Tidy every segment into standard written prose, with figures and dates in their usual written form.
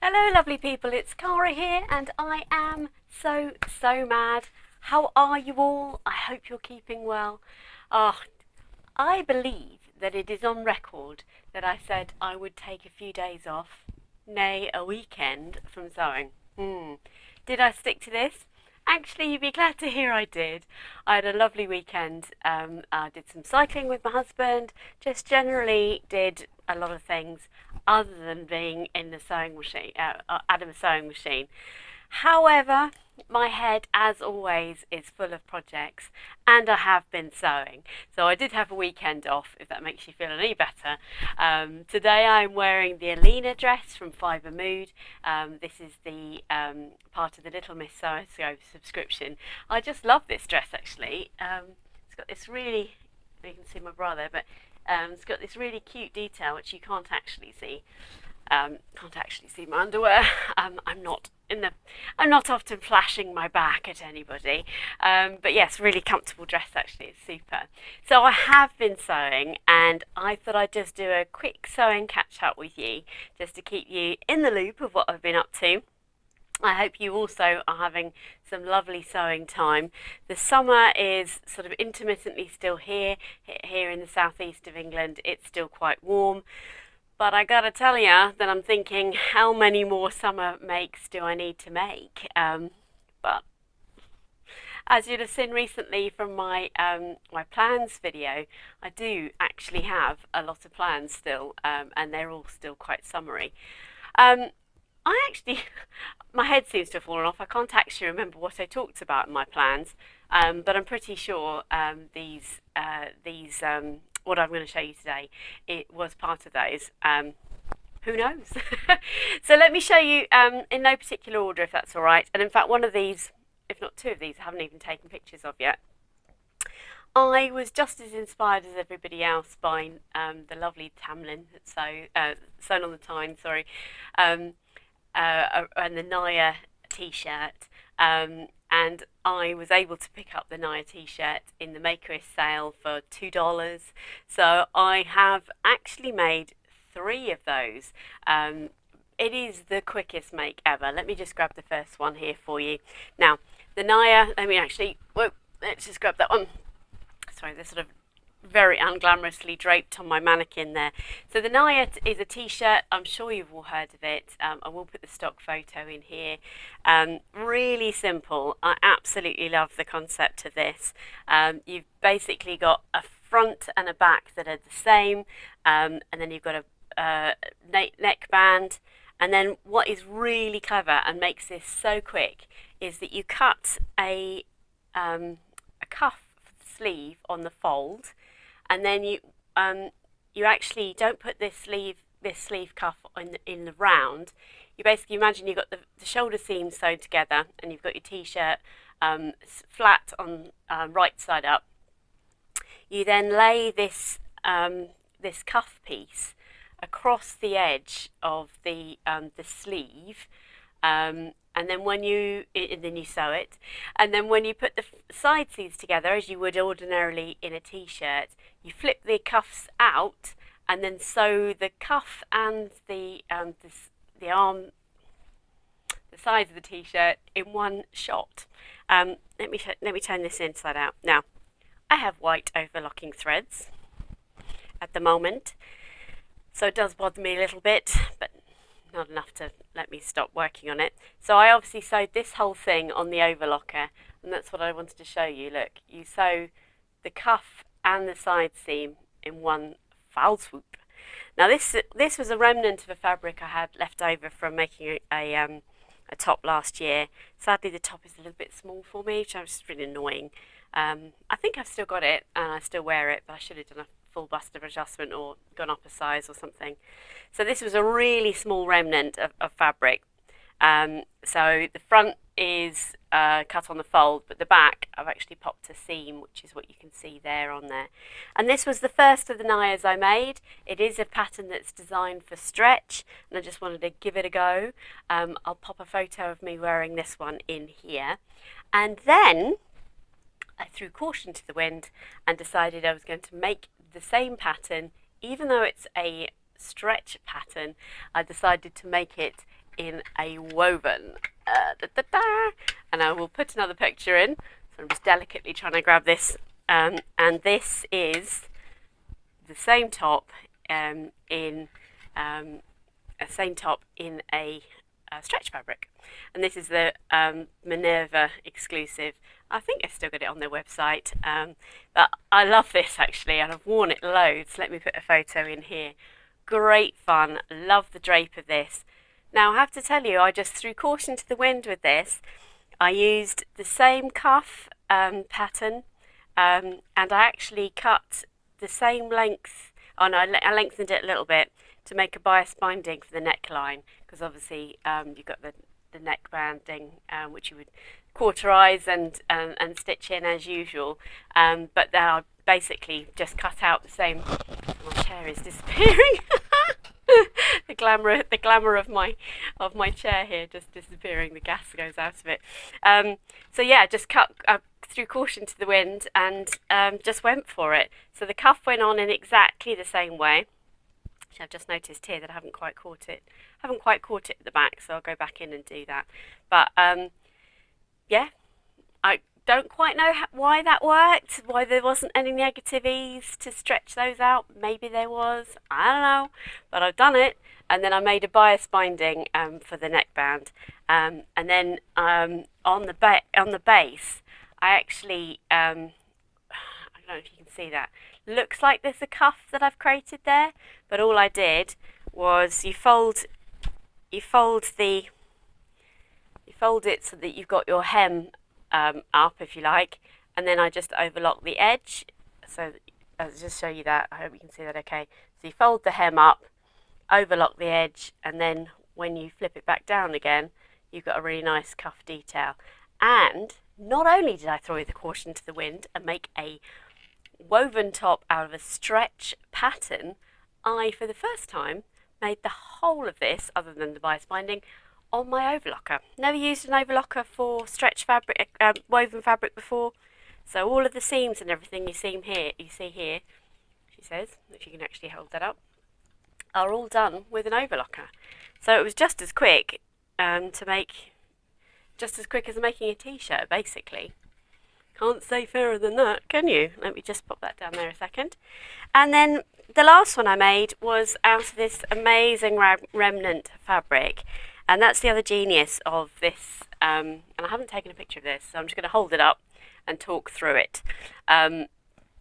Hello lovely people, it's Cara here and I am so mad. How are you all? I hope you're keeping well. I believe that it is on record that I said I would take a few days off, nay a weekend from sewing. Did I stick to this? Actually, you'd be glad to hear I did. I had a lovely weekend. I did some cycling with my husband, just generally did a lot of things other than being in the sewing machine, at a sewing machine. However, my head, as always, is full of projects, and I have been sewing. So I did have a weekend off, if that makes you feel any better. Today I'm wearing the Alina dress from Fibre Mood. This is the part of the Little Miss Sew subscription. I just love this dress, actually. It's got this really, you can see my bra there, but it's got this really cute detail which you can't actually see. Can't actually see my underwear. I'm not often flashing my back at anybody, but yes, really comfortable dress actually. It's super. So I have been sewing, and I thought I'd just do a quick sewing catch up with you, just to keep you in the loop of what I've been up to. I hope you also are having some lovely sewing time. The summer is sort of intermittently still here in the southeast of England. It's still quite warm. But I gotta tell you that I'm thinking, how many more summer makes do I need to make? But as you'd have seen recently from my my plans video, I do actually have a lot of plans still, and they're all still quite summery. My head seems to have fallen off. I can't actually remember what I talked about in my plans, but I'm pretty sure what I'm going to show you today, it was part of those. Who knows? So let me show you in no particular order, if that's all right. And in fact, one of these, if not two of these, I haven't even taken pictures of yet. I was just as inspired as everybody else by the lovely Tamlyn, Sewn on the Tyne, sorry, and the Naya t-shirt. And I was able to pick up the Naya t-shirt in the Makerist sale for $2. So I have actually made 3 of those. It is the quickest make ever. Let me just grab the first one here for you. Now, the Naya, let's just grab that one. Sorry, they're sort of very unglamorously draped on my mannequin there. So the Naya is a t-shirt. I'm sure you've all heard of it. I will put the stock photo in here. Really simple. I absolutely love the concept of this. You've basically got a front and a back that are the same, and then you've got a neckband. And then what is really clever and makes this so quick is that you cut a cuff sleeve on the fold, and then you actually don't put this sleeve cuff in the round. You basically imagine you've got the shoulder seams sewed together, and you've got your t-shirt flat on right side up. You then lay this this cuff piece across the edge of the sleeve, and then then you sew it, and then when you put the side seams together, as you would ordinarily in a t-shirt, you flip the cuffs out and then sew the cuff and the arm, the sides of the t-shirt in one shot. Let me turn this inside out. Now, I have white overlocking threads at the moment, so it does bother me a little bit, but not enough to let me stop working on it. So I obviously sewed this whole thing on the overlocker, and that's what I wanted to show you. Look, you sew the cuff and the side seam in one foul swoop. Now this was a remnant of a fabric I had left over from making a top last year. Sadly, the top is a little bit small for me, which was really annoying. I think I've still got it and I still wear it, but I should have done a full bust of adjustment or gone up a size or something. So this was a really small remnant of fabric. So the front is cut on the fold, but the back I've actually popped a seam, which is what you can see there on there. And this was the first of the Nayas I made. It is a pattern that's designed for stretch, and I just wanted to give it a go. I'll pop a photo of me wearing this one in here. And then I threw caution to the wind and decided I was going to make the same pattern, even though it's a stretch pattern. I decided to make it in a woven. And I will put another picture in. So I'm just delicately trying to grab this. And this is the same top in a stretch fabric, and this is the Minerva exclusive. I think they've still got it on their website, but I love this actually, and I've worn it loads. Let me put a photo in here. Great fun, love the drape of this. Now I have to tell you, I just threw caution to the wind with this. I used the same cuff pattern, and I actually cut the same length. Oh no, I lengthened it a little bit to make a bias binding for the neckline, because obviously you've got the neck banding, which you would cauterize and stitch in as usual, but then I basically just cut out the same. My chair is disappearing. the glamour of my chair here just disappearing. The gas goes out of it. So yeah, just cut threw caution to the wind and just went for it. So the cuff went on in exactly the same way. I've just noticed here that I haven't quite caught it at the back, so I'll go back in and do that. But yeah, I don't quite know why that worked, why there wasn't any negative ease to stretch those out. Maybe there was, I don't know, but I've done it. And then I made a bias binding for the neckband, and then on the base I actually I don't know if you can see that. Looks like there's a cuff that I've created there, but all I did was you fold it so that you've got your hem up, if you like, and then I just overlock the edge. So I'll just show you that. I hope you can see that okay. So you fold the hem up, overlock the edge, and then when you flip it back down again, you've got a really nice cuff detail. And not only did I throw the caution to the wind and make a woven top out of a stretch pattern, I, for the first time, made the whole of this, other than the bias binding, on my overlocker. Never used an overlocker for stretch fabric, woven fabric before, so all of the seams and everything you see here, she says, if you can actually hold that up, are all done with an overlocker. So it was just as quick to make, just as quick as making a t-shirt, basically. Can't say fairer than that, can you? Let me just pop that down there a second. And then the last one I made was out of this amazing remnant fabric. And that's the other genius of this. And I haven't taken a picture of this, so I'm just going to hold it up and talk through it.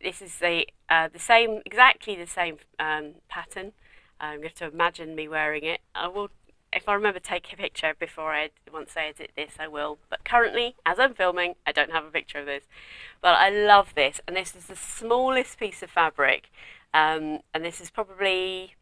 This is the same, exactly the same pattern. You have to imagine me wearing it. I will, if I remember, take a picture once I edit this, I will. But currently, as I'm filming, I don't have a picture of this. But I love this, and this is the smallest piece of fabric, and this is probably,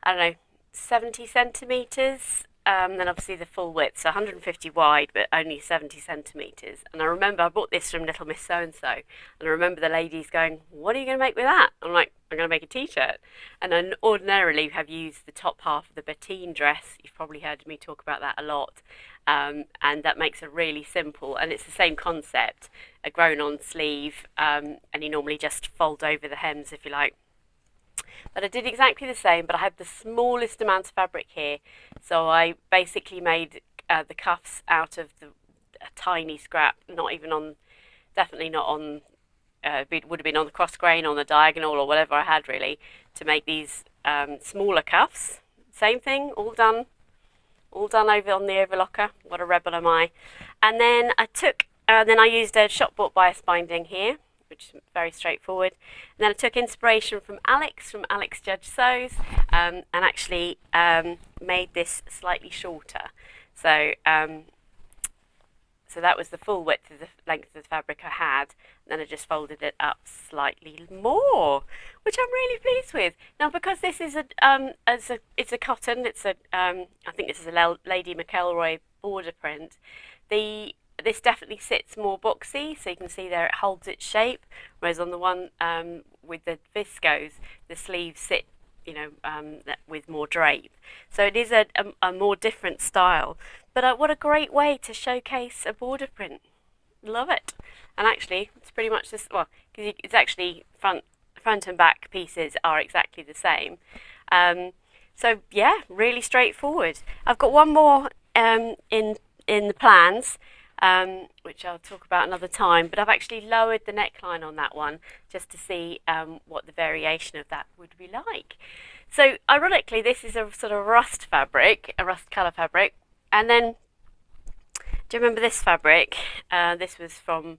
I don't know, 70 centimetres. Then obviously the full width, so 150 wide, but only 70 centimetres. And I remember I bought this from Little Miss So-and-so, and I remember the ladies going, "What are you going to make with that?" I'm like, "I'm going to make a t-shirt." And I ordinarily have used the top half of the Bettine dress. You've probably heard me talk about that a lot. And that makes it really simple, and it's the same concept, a grown-on sleeve, and you normally just fold over the hems, if you like. But I did exactly the same, but I had the smallest amount of fabric here, so I basically made the cuffs out of a tiny scrap, not even on, definitely not on, it would have been on the cross grain, on the diagonal, or whatever I had really, to make these smaller cuffs. Same thing, all done over on the overlocker. What a rebel am I. And then I used a shop bought bias binding here, which is very straightforward. And then I took inspiration from Alex Judge Sews, and actually made this slightly shorter. So so that was the full width of the length of the fabric I had. And then I just folded it up slightly more, which I'm really pleased with. Now, because this is it's a cotton, it's a I think this is a Lady McElroy border print. This definitely sits more boxy, so you can see there it holds its shape, whereas on the one with the viscose, the sleeves sit, you know, with more drape. So it is a more different style, but what a great way to showcase a border print. Love it. And actually, it's pretty much this, well, because it's actually front and back pieces are exactly the same. So yeah, really straightforward. I've got one more in the plans, which I'll talk about another time. But I've actually lowered the neckline on that one just to see what the variation of that would be like. So ironically, this is a sort of rust fabric, a rust colour fabric. And then, do you remember this fabric? This was from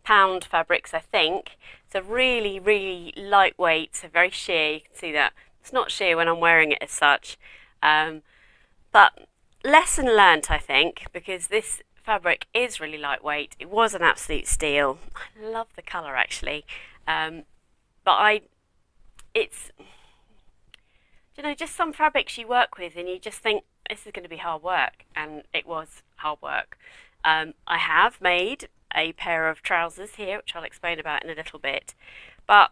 Pound Fabrics, I think. So really, really lightweight, so very sheer. You can see that. It's not sheer when I'm wearing it as such. But lesson learnt, I think, because this fabric is really lightweight. It was an absolute steal. I love the colour actually. But it's, you know, just some fabrics you work with and you just think this is going to be hard work, and it was hard work. I have made a pair of trousers here, which I'll explain about in a little bit, but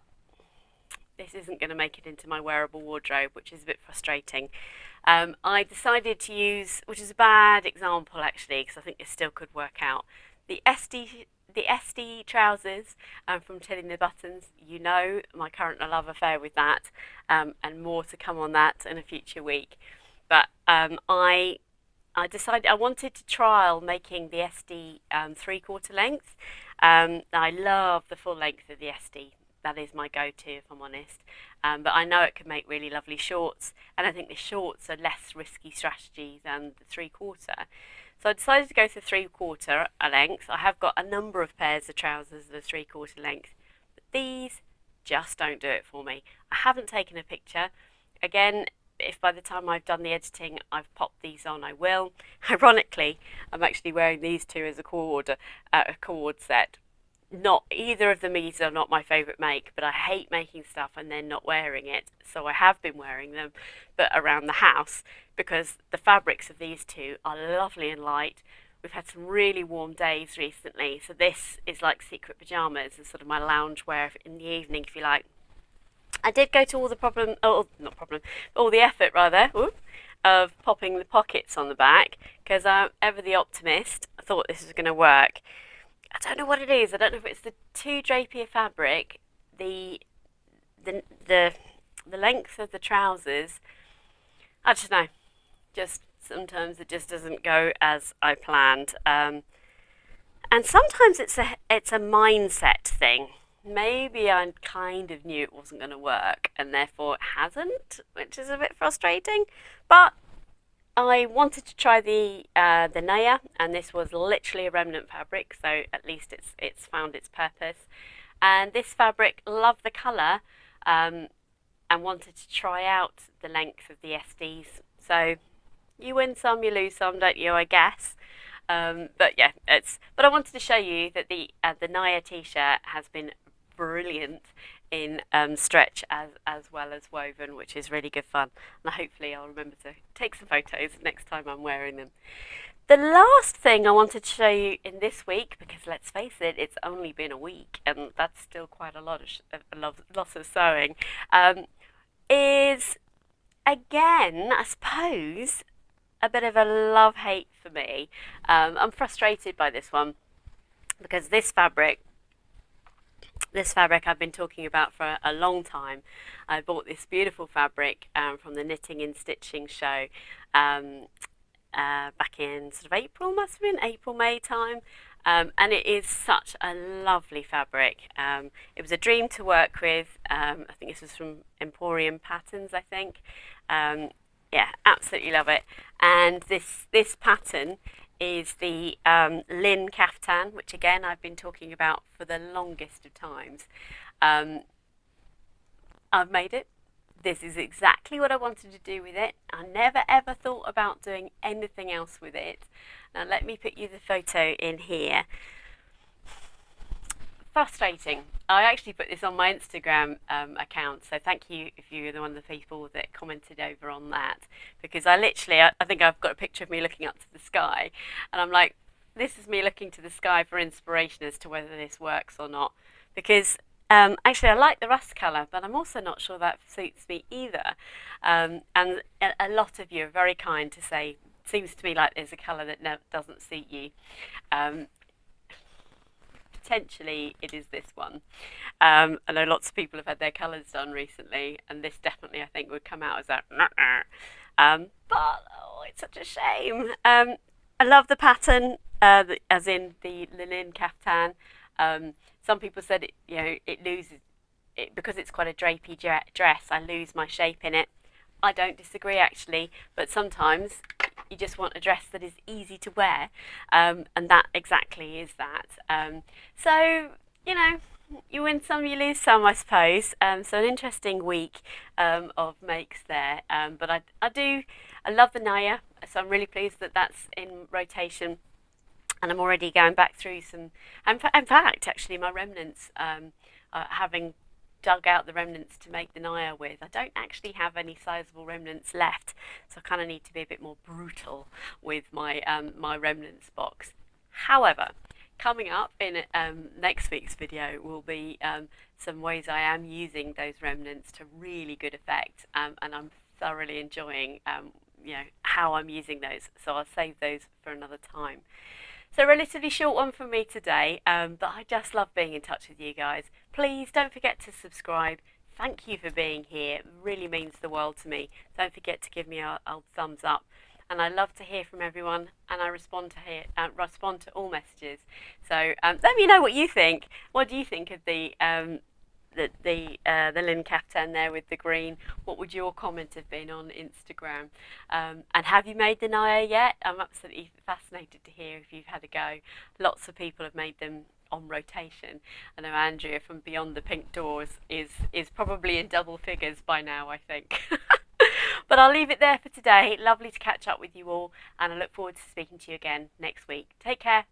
this isn't going to make it into my wearable wardrobe, which is a bit frustrating. I decided to use, which is a bad example actually, because I think this still could work out, the Esti trousers from Tilling the Buttons. You know my current love affair with that, and more to come on that in a future week. But I decided I wanted to trial making the Esti 3/4 length. I love the full length of the Esti. That is my go-to, if I'm honest. But I know it can make really lovely shorts, and I think the shorts are less risky strategy than the 3/4. So I decided to go for 3/4 length. I have got a number of pairs of trousers that are 3/4 length, but these just don't do it for me. I haven't taken a picture. Again, if by the time I've done the editing I've popped these on, I will. Ironically, I'm actually wearing these two as a cord set. Not either of them, these are not my favourite make, but I hate making stuff and then not wearing it, so I have been wearing them, but around the house, because the fabrics of these two are lovely and light. We've had some really warm days recently, so this is like secret pyjamas and sort of my lounge wear in the evening, if you like. I did go to all the effort rather, of popping the pockets on the back, because I'm ever the optimist. I thought this was going to work. I don't know what it is. I don't know if it's the two drapier fabric, the length of the trousers. I just know. Just sometimes it just doesn't go as I planned, and sometimes it's a mindset thing. Maybe I kind of knew it wasn't going to work, and therefore it hasn't, which is a bit frustrating. But I wanted to try the Naya, and this was literally a remnant fabric, so at least it's found its purpose. And this fabric, loved the colour, and wanted to try out the length of the Estes. So you win some, you lose some, don't you? I guess. But yeah, But I wanted to show you that the Naya t-shirt has been brilliant in stretch as well as woven, which is really good fun, and hopefully I'll remember to take some photos next time I'm wearing them. The last thing I wanted to show you in this week, because let's face it, it's only been a week and that's still quite a lot of sewing, is again, I suppose, a bit of a love-hate for me. I'm frustrated by this one because this fabric I've been talking about for a long time. I bought this beautiful fabric from the Knitting and Stitching show back in sort of April, must have been April, May time. And it is such a lovely fabric. It was a dream to work with. I think this was from Emporium Patterns, I think. Yeah, absolutely love it. And this pattern is the Lyn Caftan, which again I've been talking about for the longest of times. I've made it. This is exactly what I wanted to do with it. I never ever thought about doing anything else with it. Now let me put you the photo in here. Frustrating. I actually put this on my Instagram account, so thank you if you're one of the people that commented over on that, because I think I've got a picture of me looking up to the sky, and I'm like, this is me looking to the sky for inspiration as to whether this works or not, because actually I like the rust colour, but I'm also not sure that suits me either, and a lot of you are very kind to say, seems to me like there's a colour that doesn't suit you. potentially it is this one. I know lots of people have had their colours done recently, and this definitely I think would come out as that. But oh, it's such a shame. I love the pattern, as in the Lyn Caftan. Some people said it loses it because it's quite a drapey dress. I lose my shape in it. I don't disagree actually, but sometimes you just want a dress that is easy to wear, and that exactly is that. So you win some, you lose some, I suppose. So an interesting week of makes there. But I love the Naya, so I'm really pleased that that's in rotation. And I'm already going back through some, in fact, actually, my remnants, having dug out the remnants to make the Naya with. I don't actually have any sizable remnants left, so I kind of need to be a bit more brutal with my my remnants box. However, coming up in next week's video will be some ways I am using those remnants to really good effect, and I'm thoroughly enjoying how I'm using those, so I'll save those for another time. So a relatively short one for me today, but I just love being in touch with you guys. Please don't forget to subscribe. Thank you for being here. It really means the world to me. Don't forget to give me a thumbs up. And I love to hear from everyone, and I respond to all messages. So let me know what you think. What do you think of the Lyn Caftan there with the green? What would your comment have been on Instagram? And have you made the Naya yet? I'm absolutely fascinated to hear if you've had a go. Lots of people have made them on rotation. I know Andrea from Beyond the Pink Doors is probably in double figures by now, I think. But I'll leave it there for today. Lovely to catch up with you all, and I look forward to speaking to you again next week. Take care.